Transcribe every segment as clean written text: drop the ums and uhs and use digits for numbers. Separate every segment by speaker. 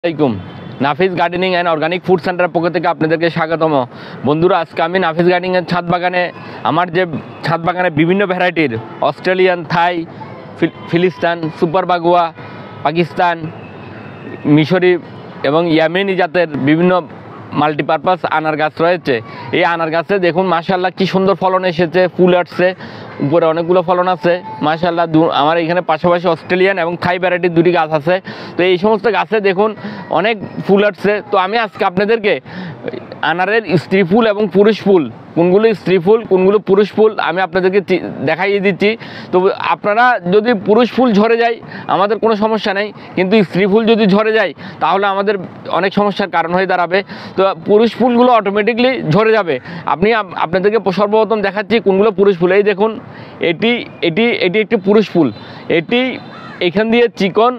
Speaker 1: আসসালামাইকুম। নাফিস gardening and organic food সেন্টারের পক্ষ থেকে আপনাদেরকে স্বাগতম। বন্ধুরা, আজকে আমি নাফিস গার্ডেনিংয়ের ছাদ বাগানে আমার যে ছাদ বাগানে বিভিন্ন ভ্যারাইটির অস্ট্রেলিয়ান, থাই, ফিলিস্তান, সুপার বাগুয়া, পাকিস্তান, মিশরি এবং ইয়ামেনি জাতের বিভিন্ন মাল্টিপারপাস আনার গাছ রয়েছে। এই আনার গাছে দেখুন মাশাআল্লাহ কি সুন্দর ফলন এসেছে, ফুল আসছে, উপরে অনেকগুলো ফলন আছে মাশাআল্লাহ। আমার এখানে পাশাপাশি অস্ট্রেলিয়ান এবং থাই ভ্যারাইটির দুটি গাছ আছে। তো এই সমস্ত গাছে দেখুন অনেক ফুল আসছে। তো আমি আজকে আপনাদেরকে আনারের স্ত্রী ফুল এবং পুরুষ ফুল, কোনগুলো স্ত্রী ফুল কোনগুলো পুরুষ ফুল আমি আপনাদেরকে দেখাইয়ে দিচ্ছি। তো আপনারা যদি পুরুষ ফুল ঝরে যায় আমাদের কোনো সমস্যা নেই, কিন্তু স্ত্রী ফুল যদি ঝরে যায় তাহলে আমাদের অনেক সমস্যার কারণ হয়ে দাঁড়াবে। তো পুরুষ ফুলগুলো অটোমেটিকলি ঝরে যাবে। আপনাদেরকে সর্বপ্রথম দেখাচ্ছি কোনগুলো পুরুষ ফুল। এই দেখুন, এটি এটি এটি একটি পুরুষ ফুল। এটি এখান দিয়ে চিকন,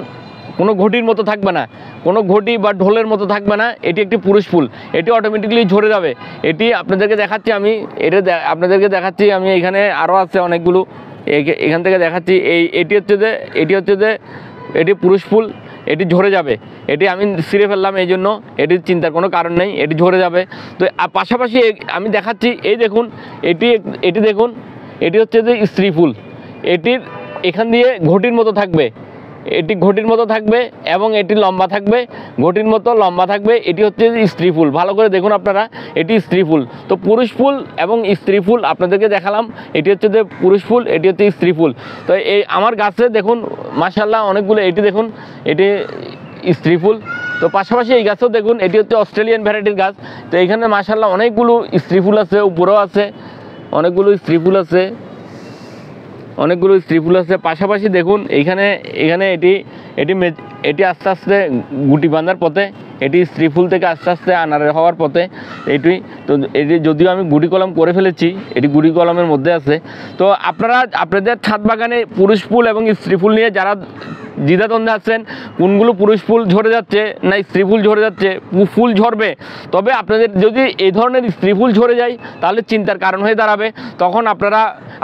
Speaker 1: কোনো ঘটির মতো থাকবে না, কোনো ঘটি বা ঢোলের মতো থাকবে না। এটি একটি পুরুষ ফুল, এটি অটোমেটিকলি ঝরে যাবে। এটি আপনাদেরকে দেখাচ্ছি আমি, এখানে আরও আছে অনেকগুলো, এখান থেকে দেখাচ্ছি। এটি হচ্ছে যে এটি পুরুষ ফুল, এটি ঝরে যাবে। এটি আমি ছিঁড়ে ফেললাম, এই জন্য এটি চিন্তার কোনো কারণ নেই, এটি ঝরে যাবে। তো পাশাপাশি আমি দেখাচ্ছি, এই দেখুন এটি দেখুন, এটি হচ্ছে যে স্ত্রী ফুল। এটির এখান দিয়ে ঘটির মতো থাকবে, এটি ঘটির মতো থাকবে এবং এটি লম্বা থাকবে, ঘটির মতো লম্বা থাকবে। এটি হচ্ছে স্ত্রী ফুল, ভালো করে দেখুন আপনারা, এটি স্ত্রী ফুল। তো পুরুষ ফুল এবং স্ত্রী ফুল আপনাদেরকে দেখালাম। এটি হচ্ছে যে পুরুষ ফুল, এটি হচ্ছে স্ত্রী ফুল। তো এই আমার গাছে দেখুন মাশাআল্লাহ অনেকগুলো, এটি দেখুন এটি স্ত্রী ফুল। তো পাশাপাশি এই গাছেও দেখুন, এটি হচ্ছে অস্ট্রেলিয়ান ভ্যারাইটির গাছ। তো এখানে মাশাআল্লাহ অনেকগুলো স্ত্রী ফুল আছে, উপরেও আছে অনেকগুলো স্ত্রী ফুল আছে, পাশাপাশি দেখুন এখানে এটি আস্তে আস্তে গুটি বাঁধার পথে, এটি স্ত্রী ফুল থেকে আস্তে আস্তে আনারের হওয়ার পথে। এটি যদিও আমি গুটি কলম করে ফেলেছি, এটি গুটি কলমের মধ্যে আছে। তো আপনারা আপনাদের ছাদ বাগানে পুরুষ ফুল এবং স্ত্রী ফুল নিয়ে যারা দ্বিধাদ্বন্দ্বে আছেন, কোনগুলো পুরুষ ফুল ঝরে যাচ্ছে না স্ত্রী ফুল ঝরে যাচ্ছে, ফুল ঝরবে, তবে আপনাদের যদি এই ধরনের স্ত্রী ফুল ঝরে যায় তাহলে চিন্তার কারণ হয়ে দাঁড়াবে। তখন আপনারা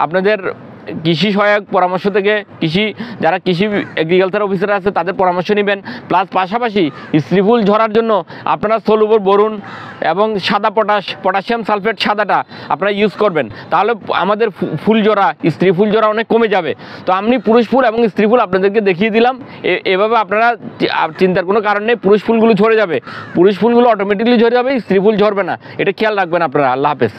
Speaker 1: আপনাদের কৃষি সহায়ক পরামর্শ থেকে যারা কৃষি এগ্রিকালচার অফিসার আছে তাদের পরামর্শ নেবেন। প্লাস পাশাপাশি স্ত্রী ফুল ঝরার জন্য আপনারা সলুবর বোরন এবং সাদা পটাশিয়াম সালফেট সাদাটা আপনারা ইউজ করবেন, তাহলে আমাদের স্ত্রী ফুল জোড়া অনেক কমে যাবে। তো আমি পুরুষ ফুল এবং স্ত্রী ফুল আপনাদেরকে দেখিয়ে দিলাম। এভাবে আপনারা চিন্তার কোনো কারণ নেই, পুরুষ ফুলগুলো ঝরে যাবে, পুরুষ ফুলগুলো অটোমেটিকলি ঝরে যাবে, স্ত্রী ফুল ঝরবে না, এটা খেয়াল রাখবেন আপনারা। আল্লাহ হাফেজ।